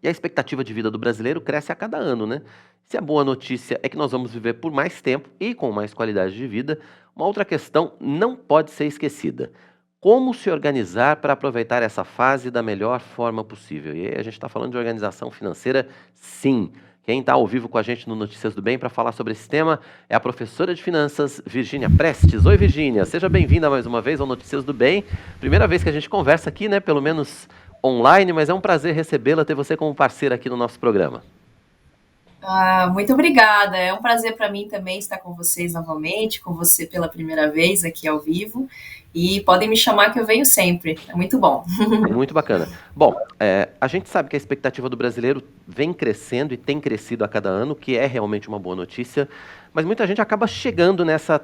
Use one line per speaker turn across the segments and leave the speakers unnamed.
E a expectativa de vida do brasileiro cresce a cada ano, né? Se a boa notícia é que nós vamos viver por mais tempo e com mais qualidade de vida, uma outra questão não pode ser esquecida. Como se organizar para aproveitar essa fase da melhor forma possível? E aí a gente está falando de organização financeira, sim. Quem está ao vivo com a gente no Notícias do Bem para falar sobre esse tema é a professora de finanças, Virgínia Prestes. Oi, Virgínia, seja bem-vinda mais uma vez ao Notícias do Bem. Primeira vez que a gente conversa aqui, né? Pelo menos online, mas é um prazer recebê-la, ter você como parceira aqui no nosso programa.
Muito obrigada. É um prazer para mim também estar com vocês novamente, com você pela primeira vez aqui ao vivo. E podem me chamar que eu venho sempre. É muito bom.
Muito bacana. Bom, a gente sabe que a expectativa do brasileiro vem crescendo e tem crescido a cada ano, que é realmente uma boa notícia, mas muita gente acaba chegando nessa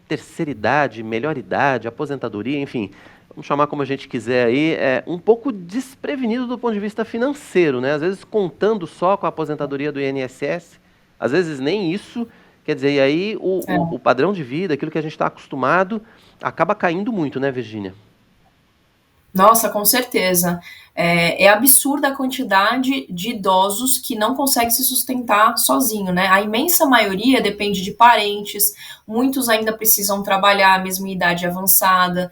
terceira idade, melhor idade, aposentadoria, enfim, vamos chamar como a gente quiser aí, um pouco desprevenido do ponto de vista financeiro, né? Às vezes contando só com a aposentadoria do INSS, às vezes nem isso, quer dizer, e aí o padrão de vida, aquilo que a gente está acostumado, acaba caindo muito, né, Virgínia?
Nossa, com certeza. É absurda a quantidade de idosos que não conseguem se sustentar sozinho, né? A imensa maioria depende de parentes, muitos ainda precisam trabalhar, mesmo em idade avançada,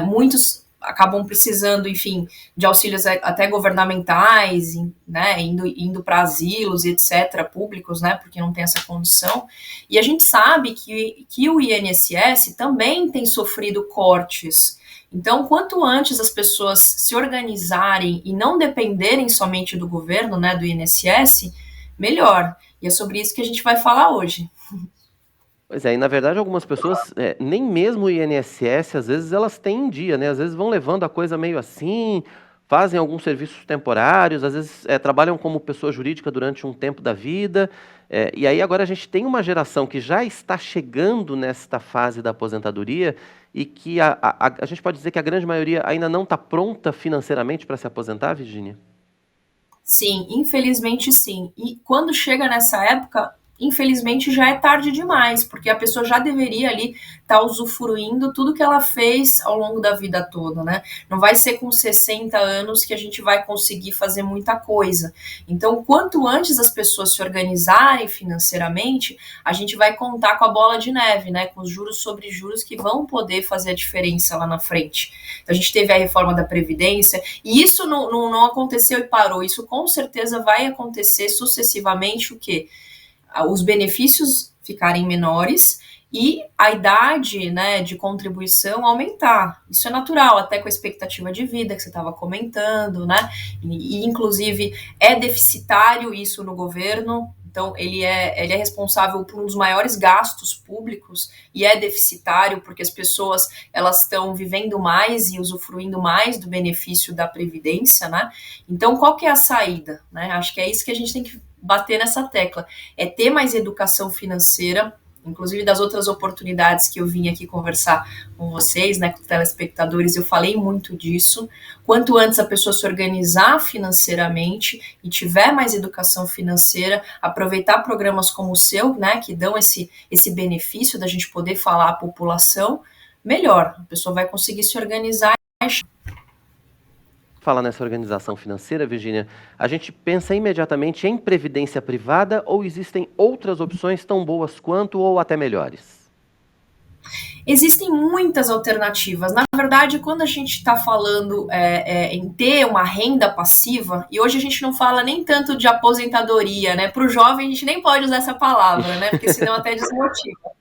muitos acabam precisando, enfim, de auxílios até governamentais, né, indo para asilos e etc., públicos, né, porque não tem essa condição. E a gente sabe que o INSS também tem sofrido cortes. Então, quanto antes as pessoas se organizarem e não dependerem somente do governo, né, do INSS, melhor. E é sobre isso que a gente vai falar hoje.
Pois é, e na verdade algumas pessoas, nem mesmo o INSS, às vezes elas têm em dia, né? Às vezes vão levando a coisa meio assim, fazem alguns serviços temporários, às vezes trabalham como pessoa jurídica durante um tempo da vida, e aí agora a gente tem uma geração que já está chegando nesta fase da aposentadoria e que a gente pode dizer que a grande maioria ainda não está pronta financeiramente para se aposentar, Virginia?
Sim, infelizmente sim. E quando chega nessa época, infelizmente já é tarde demais, porque a pessoa já deveria ali estar usufruindo tudo que ela fez ao longo da vida toda, né? Não vai ser com 60 anos que a gente vai conseguir fazer muita coisa. Então, quanto antes as pessoas se organizarem financeiramente, a gente vai contar com a bola de neve, né? Com os juros sobre juros que vão poder fazer a diferença lá na frente. Então, a gente teve a reforma da Previdência, e isso não aconteceu e parou. Isso com certeza vai acontecer sucessivamente o quê? Os benefícios ficarem menores e a idade, né, de contribuição aumentar. Isso é natural, até com a expectativa de vida que você estava comentando, né? E inclusive é deficitário isso no governo. Então, ele é responsável por um dos maiores gastos públicos e é deficitário porque as pessoas elas estão vivendo mais e usufruindo mais do benefício da Previdência, né? Então, qual que é a saída? Né? Acho que é isso que a gente tem que bater nessa tecla. É ter mais educação financeira, inclusive das outras oportunidades que eu vim aqui conversar com vocês, né, com os telespectadores, eu falei muito disso. Quanto antes a pessoa se organizar financeiramente e tiver mais educação financeira, aproveitar programas como o seu, né, que dão esse benefício da gente poder falar à população, melhor. A pessoa vai conseguir se organizar.
Falar nessa organização financeira, Virgínia, a gente pensa imediatamente em previdência privada ou existem outras opções tão boas quanto ou até melhores?
Existem muitas alternativas. Na verdade, quando a gente está falando em ter uma renda passiva, e hoje a gente não fala nem tanto de aposentadoria, né? Para o jovem a gente nem pode usar essa palavra, né? Porque senão até desmotiva.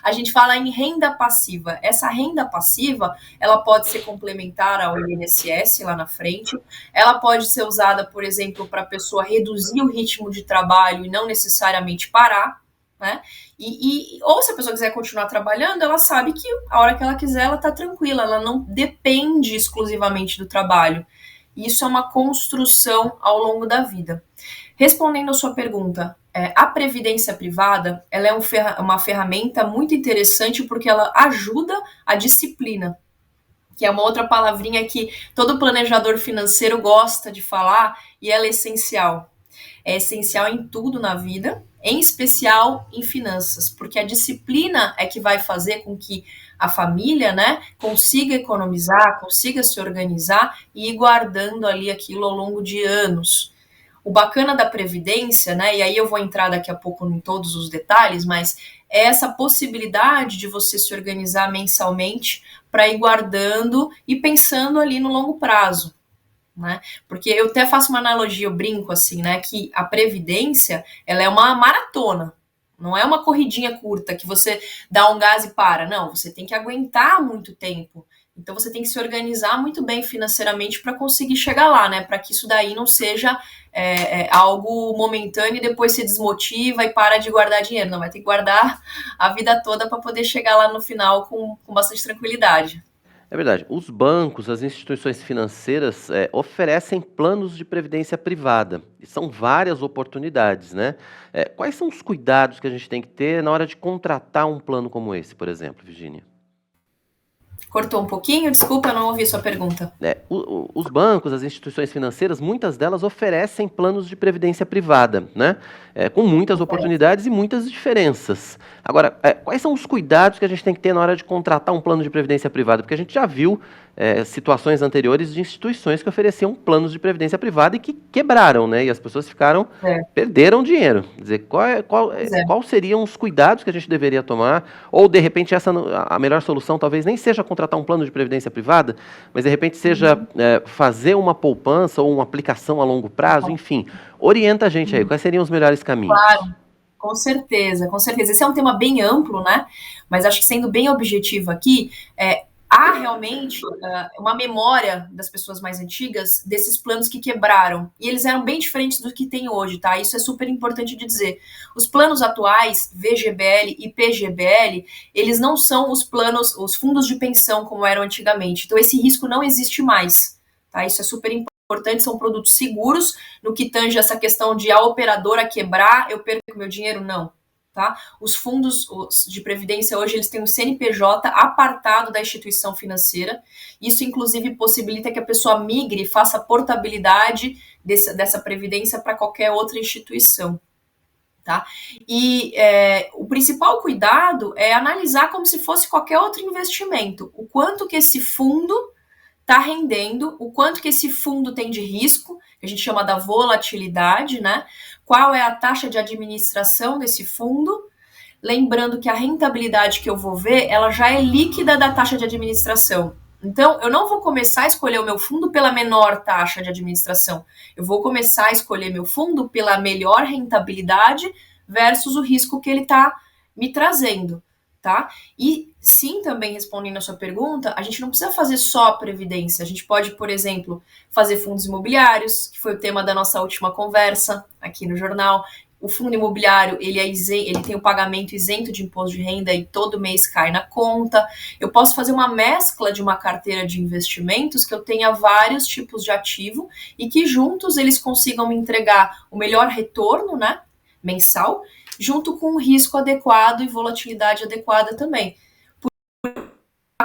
A gente fala em renda passiva. Essa renda passiva, ela pode ser complementar ao INSS lá na frente, ela pode ser usada, por exemplo, para a pessoa reduzir o ritmo de trabalho e não necessariamente parar, né? Ou se a pessoa quiser continuar trabalhando, ela sabe que a hora que ela quiser, ela está tranquila, ela não depende exclusivamente do trabalho. Isso é uma construção ao longo da vida. Respondendo a sua pergunta, a previdência privada ela é uma ferramenta muito interessante porque ela ajuda a disciplina, que é uma outra palavrinha que todo planejador financeiro gosta de falar e ela é essencial. É essencial em tudo na vida, em especial em finanças, porque a disciplina é que vai fazer com que a família, né, consiga economizar, consiga se organizar e ir guardando ali aquilo ao longo de anos. O bacana da Previdência, né, e aí eu vou entrar daqui a pouco em todos os detalhes, mas é essa possibilidade de você se organizar mensalmente para ir guardando e pensando ali no longo prazo. Né? Porque eu até faço uma analogia, eu brinco assim, né, que a previdência, ela é uma maratona, não é uma corridinha curta que você dá um gás e para, não, você tem que aguentar muito tempo. Então você tem que se organizar muito bem financeiramente para conseguir chegar lá, né? Para que isso daí não seja algo momentâneo e depois se desmotiva e para de guardar dinheiro. Não, vai ter que guardar a vida toda para poder chegar lá no final com bastante tranquilidade.
É verdade. Os bancos, as instituições financeiras oferecem planos de previdência privada. E são várias oportunidades, né? Quais são os cuidados que a gente tem que ter na hora de contratar um plano como esse, por exemplo, Virginia?
Cortou um pouquinho? Desculpa, eu não ouvi sua pergunta.
Os bancos, as instituições financeiras, muitas delas oferecem planos de previdência privada, né? Com muitas oportunidades e muitas diferenças. Agora, quais são os cuidados que a gente tem que ter na hora de contratar um plano de previdência privada? Porque a gente já viu situações anteriores de instituições que ofereciam planos de previdência privada e que quebraram, né? E as pessoas perderam dinheiro. Quer dizer, qual seriam os cuidados que a gente deveria tomar? Ou, de repente, a melhor solução talvez nem seja contratar um plano de previdência privada, mas, de repente, seja fazer uma poupança ou uma aplicação a longo prazo, enfim. Orienta a gente aí, quais seriam os melhores caminhos?
Claro, com certeza, com certeza. Esse é um tema bem amplo, né? Mas acho que sendo bem objetivo aqui, há realmente uma memória das pessoas mais antigas desses planos que quebraram. E eles eram bem diferentes do que tem hoje, tá? Isso é super importante de dizer. Os planos atuais, VGBL e PGBL, eles não são os fundos de pensão como eram antigamente. Então esse risco não existe mais, tá? Isso é super importante, são produtos seguros no que tange essa questão de a operadora quebrar, eu perco meu dinheiro, não. Tá? Os fundos de previdência hoje eles têm um CNPJ apartado da instituição financeira. Isso, inclusive, possibilita que a pessoa migre e faça portabilidade dessa previdência para qualquer outra instituição. Tá? E o principal cuidado é analisar como se fosse qualquer outro investimento. O quanto que esse fundo está rendendo, o quanto que esse fundo tem de risco, que a gente chama da volatilidade, né? Qual é a taxa de administração desse fundo? Lembrando que a rentabilidade que eu vou ver, ela já é líquida da taxa de administração. Então, eu não vou começar a escolher o meu fundo pela menor taxa de administração. Eu vou começar a escolher meu fundo pela melhor rentabilidade versus o risco que ele está me trazendo, tá? E sim, também respondendo a sua pergunta, a gente não precisa fazer só a previdência. A gente pode, por exemplo, fazer fundos imobiliários, que foi o tema da nossa última conversa aqui no jornal. O fundo imobiliário, ele tem o pagamento isento de imposto de renda e todo mês cai na conta. Eu posso fazer uma mescla de uma carteira de investimentos que eu tenha vários tipos de ativo e que juntos eles consigam me entregar o melhor retorno, né, mensal, junto com um risco adequado e volatilidade adequada também.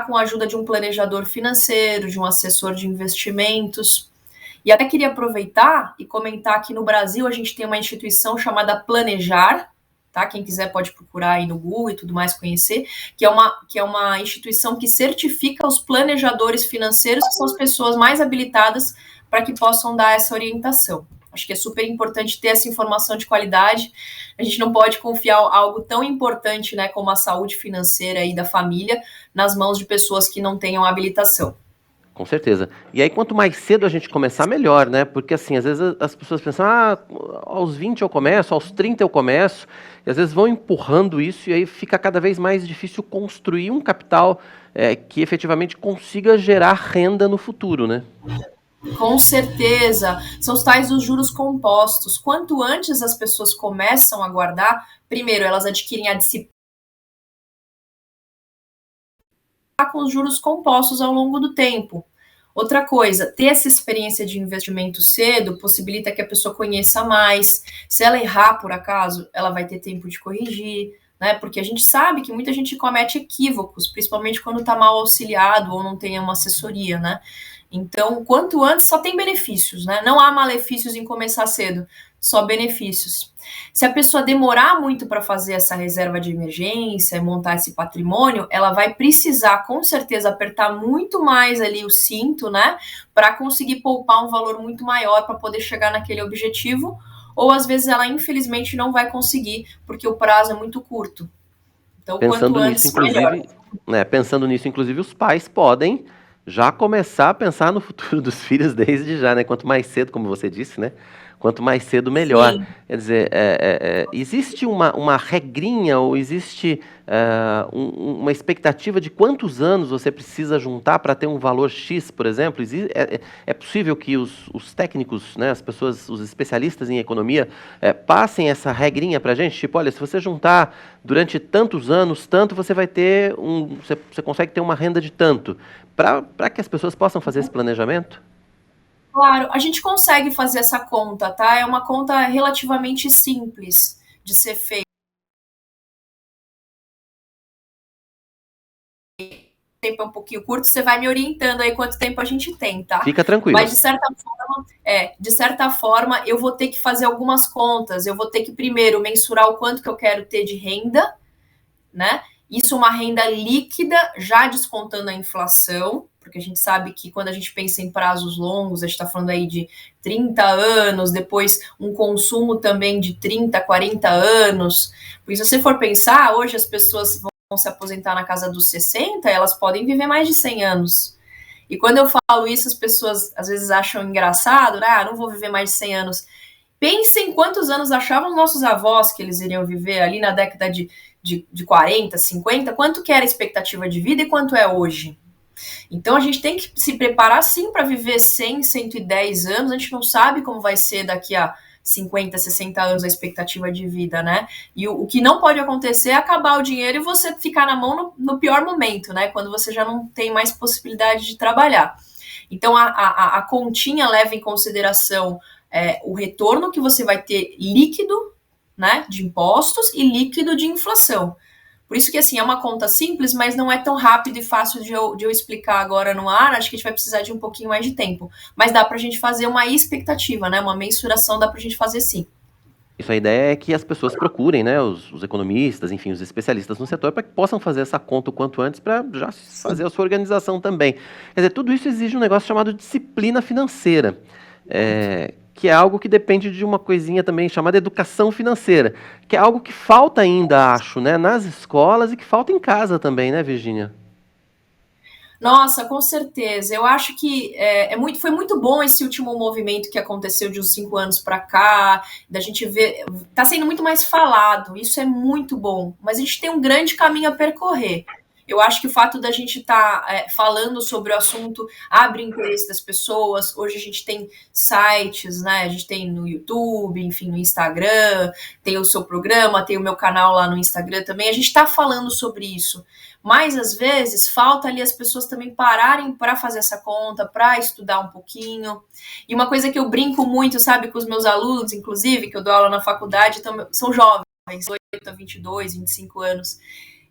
Com a ajuda de um planejador financeiro, de um assessor de investimentos. E até queria aproveitar e comentar que no Brasil a gente tem uma instituição chamada Planejar, tá? Quem quiser pode procurar aí no Google e tudo mais conhecer, que é uma instituição que certifica os planejadores financeiros, que são as pessoas mais habilitadas para que possam dar essa orientação. Acho que é super importante ter essa informação de qualidade. A gente não pode confiar algo tão importante, né, como a saúde financeira aí da família nas mãos de pessoas que não tenham habilitação.
Com certeza. E aí, quanto mais cedo a gente começar, melhor, né? Porque, assim, às vezes as pessoas pensam, aos 20 eu começo, aos 30 eu começo, e às vezes vão empurrando isso, e aí fica cada vez mais difícil construir um capital que efetivamente consiga gerar renda no futuro, né?
Com certeza, são os tais dos juros compostos. Quanto antes as pessoas começam a guardar, primeiro elas adquirem a disciplina com os juros compostos ao longo do tempo. Outra coisa, ter essa experiência de investimento cedo possibilita que a pessoa conheça mais. Se ela errar por acaso, ela vai ter tempo de corrigir, né? Porque a gente sabe que muita gente comete equívocos, principalmente quando está mal auxiliado ou não tem uma assessoria, né? Então, quanto antes, só tem benefícios, né? Não há malefícios em começar cedo, só benefícios. Se a pessoa demorar muito para fazer essa reserva de emergência, montar esse patrimônio, ela vai precisar, com certeza, apertar muito mais ali o cinto, né? Para conseguir poupar um valor muito maior para poder chegar naquele objetivo, ou às vezes ela, infelizmente, não vai conseguir, porque o prazo é muito curto. Então, quanto
Pensando nisso,
antes, melhor.
inclusive, pensando nisso, inclusive, os pais podem já começar a pensar no futuro dos filhos desde já, né? Quanto mais cedo, como você disse, né? Quanto mais cedo, melhor.
Sim.
Quer dizer, existe uma regrinha ou existe uma expectativa de quantos anos você precisa juntar para ter um valor X, por exemplo? É possível que os técnicos, né, as pessoas, os especialistas em economia, passem essa regrinha para a gente? Tipo, olha, se você juntar durante tantos anos, tanto, você vai ter você consegue ter uma renda de tanto. Para que as pessoas possam fazer esse planejamento?
Claro, a gente consegue fazer essa conta, tá? É uma conta relativamente simples de ser feita. O tempo é um pouquinho curto, você vai me orientando aí quanto tempo a gente tem, tá?
Fica tranquila.
Mas de certa forma, eu vou ter que fazer algumas contas. Eu vou ter que primeiro mensurar o quanto que eu quero ter de renda, né? Isso uma renda líquida, já descontando a inflação, porque a gente sabe que quando a gente pensa em prazos longos, a gente está falando aí de 30 anos, depois um consumo também de 30, 40 anos. Porque se você for pensar, hoje as pessoas vão se aposentar na casa dos 60, elas podem viver mais de 100 anos. E quando eu falo isso, as pessoas às vezes acham engraçado, né? Não vou viver mais de 100 anos. Pensem quantos anos achavam os nossos avós que eles iriam viver ali na década de 40, 50, quanto que era a expectativa de vida e quanto é hoje. Então a gente tem que se preparar sim para viver 100, 110 anos, a gente não sabe como vai ser daqui a 50, 60 anos a expectativa de vida, né? E o que não pode acontecer é acabar o dinheiro e você ficar na mão no pior momento, né? Quando você já não tem mais possibilidade de trabalhar. Então a continha leva em consideração o retorno que você vai ter líquido, né, de impostos e líquido de inflação. Por isso que, assim, é uma conta simples, mas não é tão rápido e fácil de eu explicar agora no ar. Acho que a gente vai precisar de um pouquinho mais de tempo. Mas dá para a gente fazer uma expectativa, né? Uma mensuração dá para a gente fazer sim.
Isso, a ideia é que as pessoas procurem, né, os economistas, enfim, os especialistas no setor, para que possam fazer essa conta o quanto antes, para já
Sim.
fazer a sua organização também. Quer dizer, tudo isso exige um negócio chamado disciplina financeira, que é algo que depende de uma coisinha também chamada educação financeira, que é algo que falta ainda, acho, né, nas escolas e que falta em casa também, né, Virgínia?
Nossa, com certeza. Eu acho que foi muito bom esse último movimento que aconteceu de uns 5 anos para cá, da gente ver, está sendo muito mais falado. Isso é muito bom, mas a gente tem um grande caminho a percorrer. Eu acho que o fato da gente estar falando sobre o assunto abre o interesse das pessoas. Hoje a gente tem sites, né? A gente tem no YouTube, enfim, no Instagram, tem o seu programa, tem o meu canal lá no Instagram também. A gente está falando sobre isso. Mas às vezes falta ali as pessoas também pararem para fazer essa conta, para estudar um pouquinho. E uma coisa que eu brinco muito, sabe, com os meus alunos, inclusive, que eu dou aula na faculdade, são jovens, 8 a 22, 25 anos.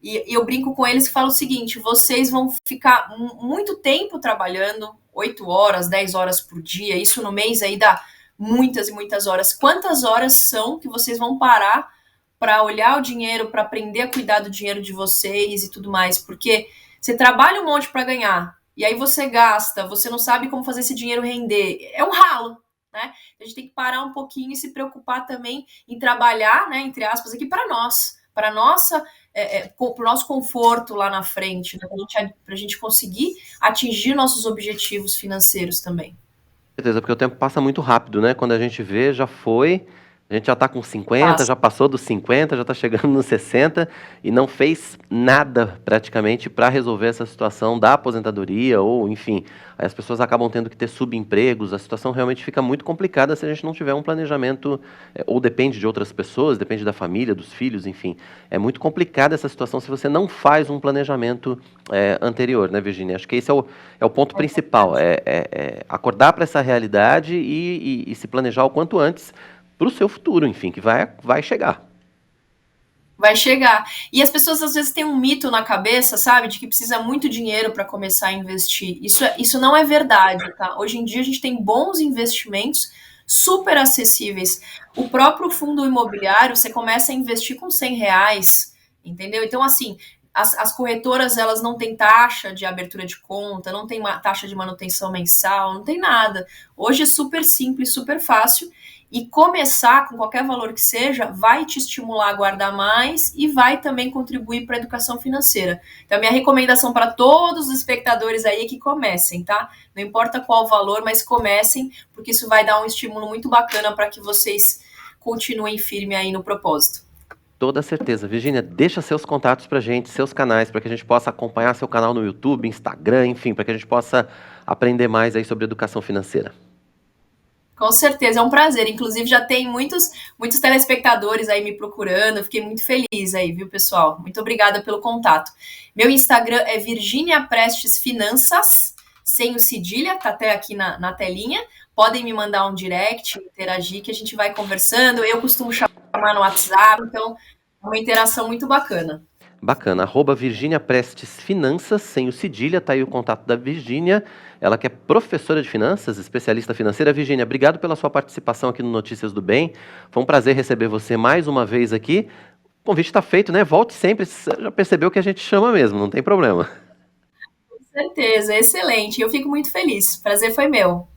E eu brinco com eles e falo o seguinte: vocês vão ficar muito tempo trabalhando, 8 horas, 10 horas por dia, isso no mês aí dá muitas e muitas horas. Quantas horas são que vocês vão parar para olhar o dinheiro, para aprender a cuidar do dinheiro de vocês e tudo mais? Porque você trabalha um monte para ganhar, e aí você gasta, você não sabe como fazer esse dinheiro render. É um ralo, né? A gente tem que parar um pouquinho e se preocupar também em trabalhar, né, entre aspas, aqui para nós, para nossa para o nosso conforto lá na frente, né? Para a gente conseguir atingir nossos objetivos financeiros também.
Certeza, porque o tempo passa muito rápido, né? Quando a gente vê, já foi, a gente já está com 50,
Passa.
já passou dos 50, já está chegando nos 60 e não fez nada praticamente para resolver essa situação da aposentadoria ou, enfim, aí as pessoas acabam tendo que ter subempregos, a situação realmente fica muito complicada se a gente não tiver um planejamento, ou depende de outras pessoas, depende da família, dos filhos, enfim. É muito complicada essa situação se você não faz um planejamento anterior, né, Virginia? Acho que esse é o ponto principal, acordar para essa realidade e se planejar o quanto antes para o seu futuro, enfim, que vai chegar.
Vai chegar. E as pessoas às vezes têm um mito na cabeça, sabe, de que precisa muito dinheiro para começar a investir. Isso não é verdade, tá? Hoje em dia a gente tem bons investimentos super acessíveis. O próprio fundo imobiliário, você começa a investir com R$ 100, entendeu? Então, assim, as corretoras, elas não têm taxa de abertura de conta, não tem taxa de manutenção mensal, não tem nada. Hoje é super simples, super fácil. E começar com qualquer valor que seja vai te estimular a guardar mais e vai também contribuir para a educação financeira. Então, minha recomendação para todos os espectadores aí é que comecem, tá? Não importa qual valor, mas comecem, porque isso vai dar um estímulo muito bacana para que vocês continuem firme aí no propósito.
Toda certeza. Virgínia, deixa seus contatos pra gente, seus canais, para que a gente possa acompanhar seu canal no YouTube, Instagram, enfim, para que a gente possa aprender mais aí sobre educação financeira.
Com certeza, é um prazer. Inclusive, já tem muitos telespectadores aí me procurando. Eu fiquei muito feliz aí, viu, pessoal? Muito obrigada pelo contato. Meu Instagram é Virgínia Prestes Finanças, sem o cedilha, tá até aqui na telinha. Podem me mandar um direct, interagir, que a gente vai conversando. Eu costumo chamar no WhatsApp, então é uma interação muito bacana.
Bacana. Virgínia Prestes Finanças, sem o cedilha, tá aí o contato da Virgínia. Ela que é professora de finanças, especialista financeira. Virgínia, obrigado pela sua participação aqui no Notícias do Bem. Foi um prazer receber você mais uma vez aqui. O convite está feito, né? Volte sempre. Você já percebeu que a gente chama mesmo, não tem problema.
Com certeza, excelente. Eu fico muito feliz. Prazer foi meu.